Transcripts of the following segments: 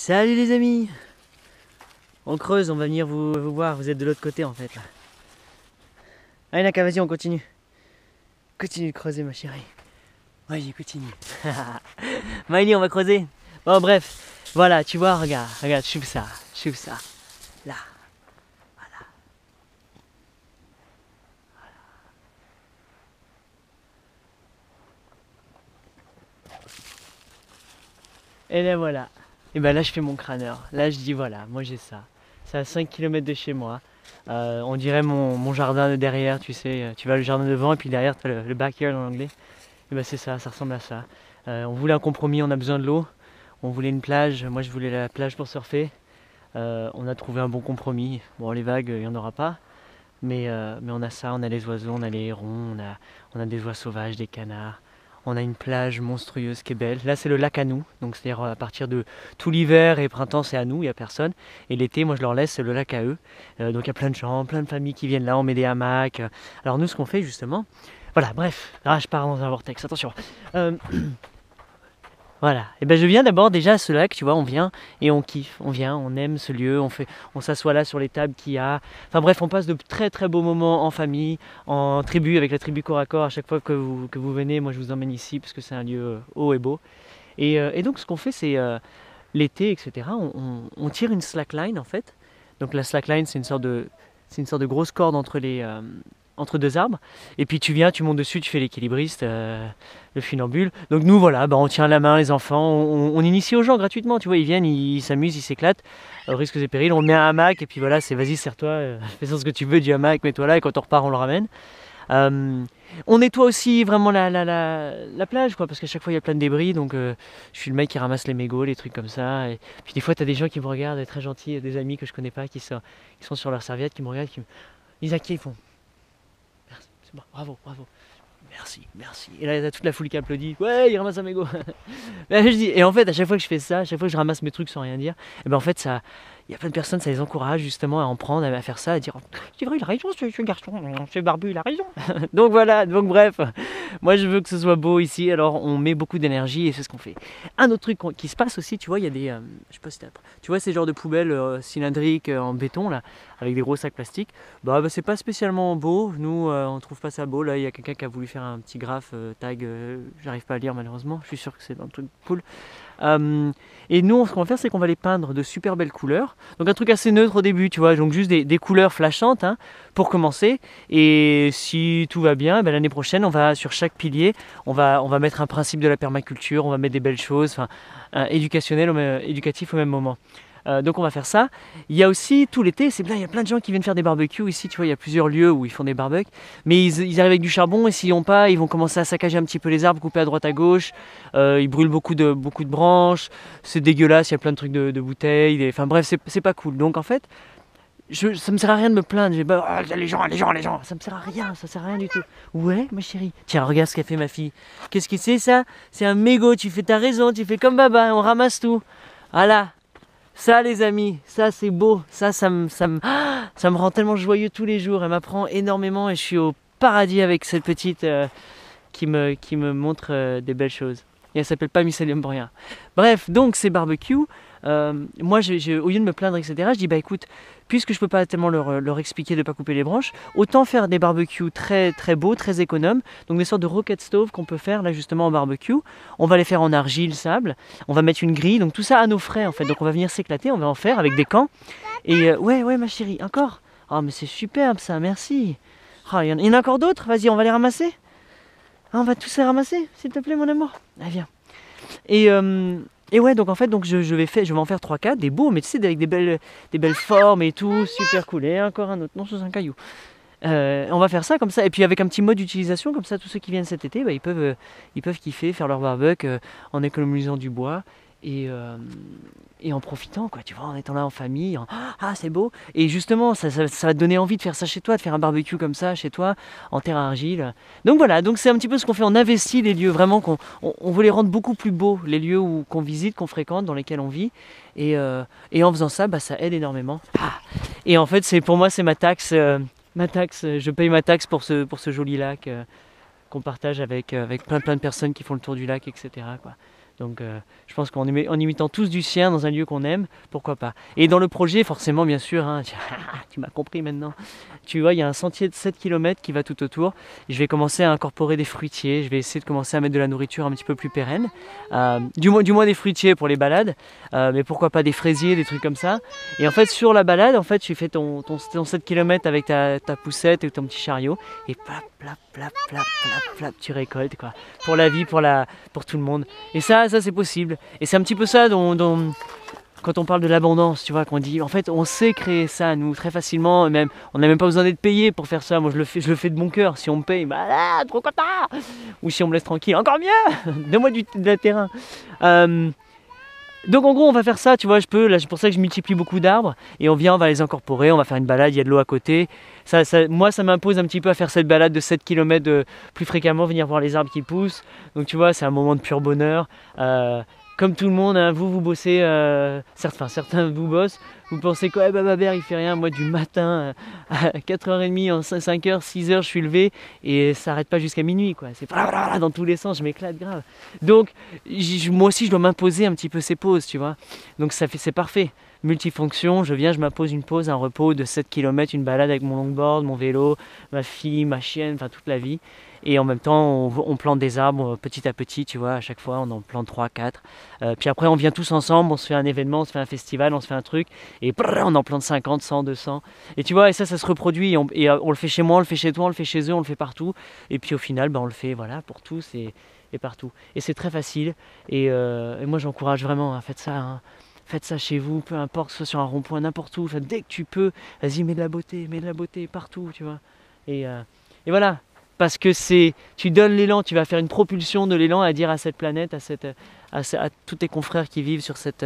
Salut les amis. On creuse, on va venir vous voir, vous êtes de l'autre côté en fait là. Allez Naka, vas-y on continue. Continue de creuser ma chérie. Vas-y continue. Miley on va creuser. Bon bref, voilà tu vois, regarde, chouffe ça. Là. Voilà. Et là voilà. Et ben là je fais mon crâneur. Là je dis voilà, moi j'ai ça. C'est à 5 km de chez moi. On dirait mon jardin de derrière, tu sais. Tu vas le jardin devant et puis derrière tu as le backyard en anglais. Et ben c'est ça, ça ressemble à ça. On voulait un compromis, on a besoin de l'eau. On voulait une plage, moi je voulais la plage pour surfer. On a trouvé un bon compromis. Bon les vagues, il n'y en aura pas. Mais on a ça, on a les oiseaux, on a les hérons, on a des oies sauvages, des canards. On a une plage monstrueuse qui est belle. Là, c'est le lac à nous. Donc, c'est-à-dire à partir de tout l'hiver et printemps, c'est à nous, il n'y a personne. Et l'été, moi, je leur laisse, c'est le lac à eux. Donc, il y a plein de gens, plein de familles qui viennent là. On met des hamacs. Alors, nous, ce qu'on fait, justement... Voilà, bref. Ah, je pars dans un vortex. Attention. Voilà, et ben je viens d'abord déjà à ce lac, tu vois, on vient et on kiffe, on vient, on aime ce lieu, on s'assoit là sur les tables qu'il y a. Enfin bref, on passe de très très beaux moments en famille, en tribu, avec la tribu corps à corps. À chaque fois que vous venez, moi je vous emmène ici parce que c'est un lieu haut et beau. Et donc ce qu'on fait, c'est l'été, etc. On tire une slackline en fait. Donc la slackline, c'est une sorte de grosse corde entre deux arbres, et puis tu viens, tu montes dessus, tu fais l'équilibriste, le funambule. Donc nous voilà, on tient la main les enfants, on initie aux gens gratuitement, tu vois, ils viennent, ils s'amusent, ils s'éclatent, risques et périls, on met un hamac, et puis voilà, c'est vas-y, serre-toi, fais ce que tu veux du hamac, mets-toi là, et quand on repart, on le ramène. On nettoie aussi vraiment la plage, quoi, parce qu'à chaque fois il y a plein de débris, donc je suis le mec qui ramasse les mégots, les trucs comme ça, et puis des fois tu as des gens qui me regardent, très gentils, des amis que je connais pas, qui sont sur leur serviette, qui me regardent, ils acquièrent, ils font merci, c'est bon, bravo. Merci. Et là, il y a toute la foule qui applaudit. Ouais, il ramasse un mégot. Je dis, et en fait, à chaque fois que je fais ça, à chaque fois que je ramasse mes trucs sans rien dire, et ben en fait, ça, il y a plein de personnes, ça les encourage justement à en prendre, à faire ça, à dire c'est vrai, il a raison, ce garçon, ce barbu, il a raison. Donc voilà, donc bref, moi je veux que ce soit beau ici, alors on met beaucoup d'énergie et c'est ce qu'on fait. Un autre truc qui se passe aussi, tu vois, il y a des, je sais pas si tu vois ces genres de poubelles cylindriques en béton là, avec des gros sacs plastiques. Bah c'est pas spécialement beau, nous on trouve pas ça beau. Là il y a quelqu'un qui a voulu faire un petit graphe tag, j'arrive pas à lire malheureusement, je suis sûr que c'est dans le truc cool. Et nous, ce qu'on va faire, c'est qu'on va les peindre de super belles couleurs. Donc un truc assez neutre au début, tu vois, donc juste des couleurs flashantes hein, pour commencer. Et si tout va bien, l'année prochaine, on va sur chaque pilier, on va mettre un principe de la permaculture, on va mettre des belles choses, éducatif au même moment. Donc on va faire ça. Il y a aussi tout l'été, c'est bien, il y a plein de gens qui viennent faire des barbecues ici, tu vois, il y a plusieurs lieux où ils font des barbecues, mais ils arrivent avec du charbon et s'ils n'ont pas, ils vont commencer à saccager un petit peu les arbres, couper à droite à gauche, ils brûlent beaucoup de branches, c'est dégueulasse, il y a plein de trucs de bouteilles, enfin bref, c'est pas cool. Donc en fait, ça me sert à rien de me plaindre, les gens, ça me sert à rien, ça sert à rien du tout. Ouais, ma chérie, tiens, regarde ce qu'a fait ma fille. Qu'est-ce que c'est ça? C'est un mégot, t'as raison, tu fais comme Baba, on ramasse tout. Voilà. Ça les amis, ça c'est beau, ça me rend tellement joyeux tous les jours, elle m'apprend énormément et je suis au paradis avec cette petite qui me montre des belles choses. Et elle s'appelle pas Mycelium pour rien. Bref, donc ces barbecues, moi au lieu de me plaindre etc, je dis bah écoute, puisque je peux pas tellement leur expliquer de pas couper les branches, autant faire des barbecues très très beaux, très économes, donc des sortes de rocket stove qu'on peut faire là justement en barbecue. On va les faire en argile, sable, on va mettre une grille, donc tout ça à nos frais en fait, donc on va venir s'éclater, on va en faire avec des camps. Et ouais ma chérie, encore. Oh mais c'est superbe ça, merci. Oh, il y en a encore d'autres, vas-y on va les ramasser. Ah, on va tous les ramasser, s'il te plaît mon amour. Ah viens. Et ouais, donc en fait, je vais en faire 3-4, des beaux, mais tu sais, avec des belles formes et tout, super cool. Et encore un autre, non, c'est un caillou. On va faire ça comme ça, et puis avec un petit mode d'utilisation, comme ça, tous ceux qui viennent cet été, ils peuvent kiffer, faire leur barbecue en économisant du bois et en profitant, quoi, tu vois, en étant là en famille, ah c'est beau. Et justement, ça va te donner envie de faire ça chez toi, de faire un barbecue comme ça chez toi, en terre à argile. Donc voilà, donc c'est un petit peu ce qu'on fait, on investit les lieux, vraiment, on veut les rendre beaucoup plus beaux, les lieux qu'on visite, qu'on fréquente, dans lesquels on vit. Et en faisant ça, ça aide énormément. Et en fait, pour moi, c'est ma taxe, je paye ma taxe pour ce joli lac qu'on partage avec plein de personnes qui font le tour du lac, etc., quoi. Donc je pense qu'en imitant tous du sien dans un lieu qu'on aime, pourquoi pas. Et dans le projet, forcément, bien sûr, hein, tu m'as compris maintenant. Tu vois, il y a un sentier de 7 km qui va tout autour. Je vais commencer à incorporer des fruitiers. Je vais essayer de commencer à mettre de la nourriture un petit peu plus pérenne. Du moins des fruitiers pour les balades. Mais pourquoi pas des fraisiers, des trucs comme ça. Et en fait, sur la balade, en fait, tu fais ton 7 km avec ta poussette et ton petit chariot. Et plap, plap, plap, plap, plap, plap, tu récoltes, quoi. Pour la vie, pour tout le monde. Et ça c'est possible. Et c'est un petit peu ça dont quand on parle de l'abondance, tu vois, qu'on dit, en fait, on sait créer ça, nous, très facilement, même, on n'a même pas besoin d'être payé pour faire ça. Moi, je le fais de bon cœur. Si on me paye, bah là, trop content. Ou si on me laisse tranquille, encore mieux. Donne-moi de la terrain. Donc en gros on va faire ça, tu vois, là c'est pour ça que je multiplie beaucoup d'arbres et on va les incorporer, on va faire une balade, il y a de l'eau à côté. Moi ça m'impose un petit peu à faire cette balade de 7 km plus fréquemment, venir voir les arbres qui poussent. Donc tu vois, c'est un moment de pur bonheur. Comme tout le monde, hein, vous bossez, certains vous bossent, vous pensez que Bababert il fait rien, moi du matin à 4h30, en 5h, 6h je suis levé et ça n'arrête pas jusqu'à minuit, quoi. C'est dans tous les sens, je m'éclate grave. Donc moi aussi je dois m'imposer un petit peu ces pauses, tu vois. Donc c'est parfait. Multifonction, je viens, je m'impose une pause, un repos de 7 km, une balade avec mon longboard, mon vélo, ma fille, ma chienne, enfin toute la vie. Et en même temps, on plante des arbres petit à petit, tu vois, à chaque fois, on en plante 3, 4. Puis après, on vient tous ensemble, on se fait un événement, on se fait un festival, on se fait un truc, et on en plante 50, 100, 200. Et tu vois, et ça se reproduit, on le fait chez moi, on le fait chez toi, on le fait chez eux, on le fait partout. Et puis au final, on le fait voilà, pour tous et partout. Et c'est très facile, et moi j'encourage vraiment, hein, faites ça. Hein. Faites ça chez vous, peu importe, soit sur un rond-point, n'importe où. Enfin, dès que tu peux, vas-y, mets de la beauté partout, tu vois. Et voilà, parce que tu donnes l'élan, tu vas faire une propulsion de l'élan à dire à cette planète, à tous tes confrères qui vivent sur cette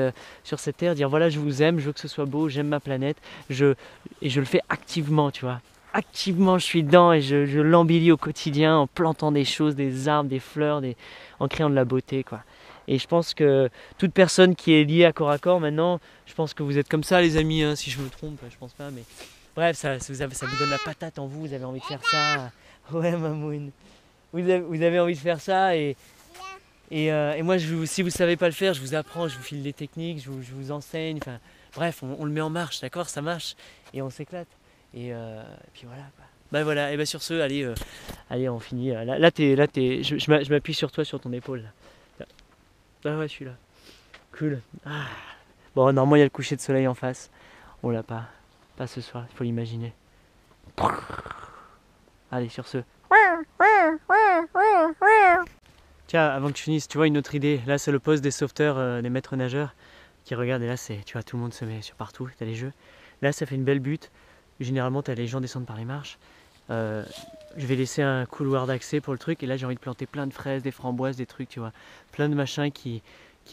terre, dire voilà, je vous aime, je veux que ce soit beau, j'aime ma planète, et je le fais activement, tu vois. Activement, je suis dedans et je l'embellis au quotidien en plantant des choses, des arbres, des fleurs, en créant de la beauté, quoi. Et je pense que toute personne qui est liée à corps maintenant, je pense que vous êtes comme ça les amis, hein, si je me trompe, je pense pas, mais bref, ça vous donne la patate en vous, vous avez envie de faire ça. Ouais Mamoun, vous avez envie de faire ça et moi si vous savez pas le faire, je vous apprends, je vous file des techniques, je vous enseigne, enfin bref, on le met en marche, d'accord, ça marche et on s'éclate. Et puis voilà quoi. Bah voilà, et bah sur ce, allez on finit. Je m'appuie sur toi, sur ton épaule. Là. Ah ouais, je suis là. Cool. Ah. Bon, normalement, il y a le coucher de soleil en face. On l'a pas. Pas ce soir, il faut l'imaginer. Allez, sur ce. Tiens, avant que je finisse, tu vois une autre idée. Là, c'est le poste des sauveteurs, des maîtres nageurs qui regardent. Et là, tu vois, tout le monde se met sur partout. T'as les jeux. Là, ça fait une belle butte. Généralement, les gens descendent par les marches. Je vais laisser un couloir d'accès pour le truc. Et là, j'ai envie de planter plein de fraises, des framboises, des trucs, tu vois. Plein de machins qui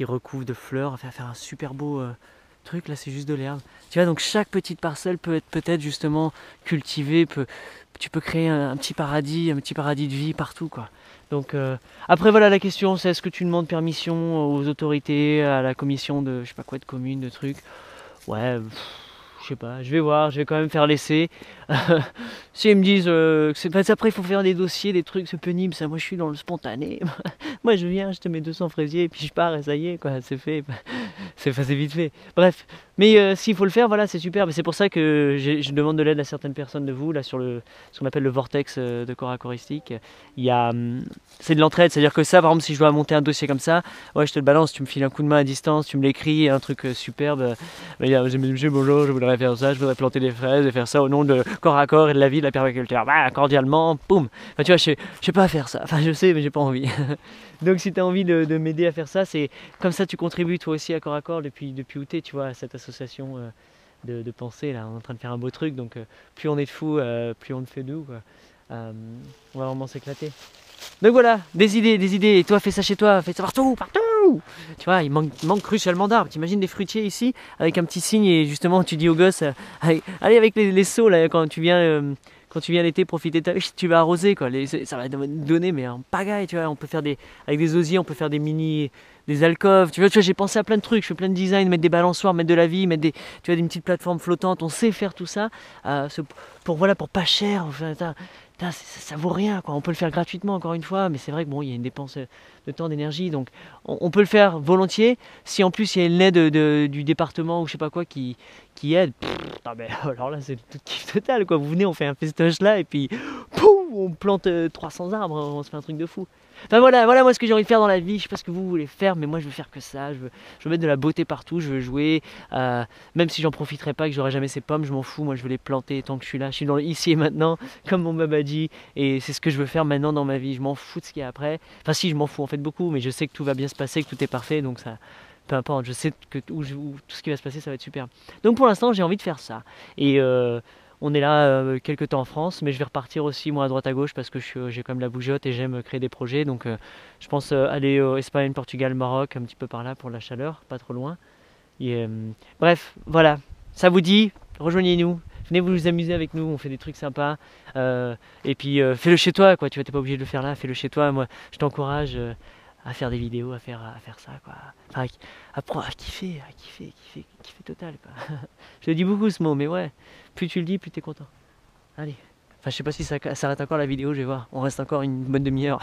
recouvrent de fleurs. Faire un super beau truc. Là, c'est juste de l'herbe. Tu vois, donc chaque petite parcelle peut être peut-être justement cultivée. Tu peux créer un petit paradis de vie partout, quoi. Donc après, voilà, la question, c'est est-ce que tu demandes permission aux autorités, à la commission de, je sais pas quoi, de commune, de trucs. Ouais, je sais pas, je vais voir, je vais quand même faire l'essai. Si ils me disent que après il faut faire des dossiers, des trucs, c'est pénible, ça, moi je suis dans le spontané. Moi je viens, je te mets 200 fraisiers et puis je pars et ça y est, quoi, c'est fait. C'est vite fait. Bref, mais s'il faut le faire, voilà, c'est super. Mais c'est pour ça que je demande de l'aide à certaines personnes de vous, là sur ce qu'on appelle le vortex de corps accoristique. C'est de l'entraide, c'est-à-dire que ça, par exemple, si je dois monter un dossier comme ça, ouais, je te le balance, tu me files un coup de main à distance, tu me l'écris, un truc superbe. Monsieur, bonjour, je voudrais faire ça, je voudrais planter des fraises et faire ça au nom de corps à corps et de la vie, de la permaculture. Bah, cordialement, boum. Enfin, tu vois, je sais pas faire ça. Enfin, je sais, mais j'ai pas envie. Donc, si tu as envie de m'aider à faire ça, c'est comme ça, tu contribues toi aussi à corps depuis où t'es, tu vois, à cette association de pensée. Là, on est en train de faire un beau truc. Donc, plus on est de fous, plus on le fait de nous, quoi. On va vraiment s'éclater. Donc voilà, des idées. Et toi, fais ça chez toi, fais ça partout. Tu vois, il manque crucialement d'arbres. T'imagines des fruitiers ici, avec un petit signe, et justement, tu dis aux gosses, allez avec les seaux, là, quand tu viens l'été, profiter de tu vas arroser, quoi. Ça va donner, mais en pagaille, tu vois. On peut faire avec des osiers, on peut faire des alcôves. Tu vois, j'ai pensé à plein de trucs, je fais plein de design, mettre des balançoires, mettre de la vie, mettre des petites plateformes flottantes. On sait faire tout ça, pour pas cher. Enfin, putain, ça vaut rien, quoi. On peut le faire gratuitement, encore une fois, mais c'est vrai que bon, il y a une dépense de temps, d'énergie, donc on peut le faire volontiers. Si en plus il y a une aide du département ou je sais pas quoi qui aide, ah ben, alors là c'est tout kiff total, quoi. Vous venez, on fait un festoche là, et puis pouf, on plante 300 arbres, on se fait un truc de fou. Enfin voilà moi ce que j'ai envie de faire dans la vie. Je sais pas ce que vous voulez faire, mais moi je veux faire que ça. Je veux mettre de la beauté partout, je veux jouer. Même si j'en profiterai pas, que j'aurai jamais ces pommes, je m'en fous. Moi je veux les planter tant que je suis là. Je suis dans le ici et maintenant, comme mon Babadji. Et c'est ce que je veux faire maintenant dans ma vie. Je m'en fous de ce qu'il y a après. Enfin si, je m'en fous en fait beaucoup, mais je sais que tout va bien se passer, que tout est parfait. Donc ça, peu importe, je sais que où tout ce qui va se passer, ça va être super. Donc pour l'instant, j'ai envie de faire ça. Et on est là quelques temps en France, mais je vais repartir aussi moi à droite à gauche parce que j'ai quand même la bougeotte et j'aime créer des projets. Donc je pense aller Espagne, Portugal, Maroc, un petit peu par là pour la chaleur, pas trop loin. Et, bref, voilà, ça vous dit, rejoignez-nous. Venez vous amuser avec nous, on fait des trucs sympas. Et puis fais-le chez toi, quoi. Tu vois, t'es pas obligé de le faire là, fais-le chez toi. Moi, je t'encourage à faire des vidéos, à faire ça, quoi. Enfin, à kiffer total, quoi. Je le dis beaucoup ce mot, mais ouais, plus tu le dis, plus t'es content. Allez. Enfin, je sais pas si ça s'arrête encore la vidéo, je vais voir. On reste encore une bonne demi-heure.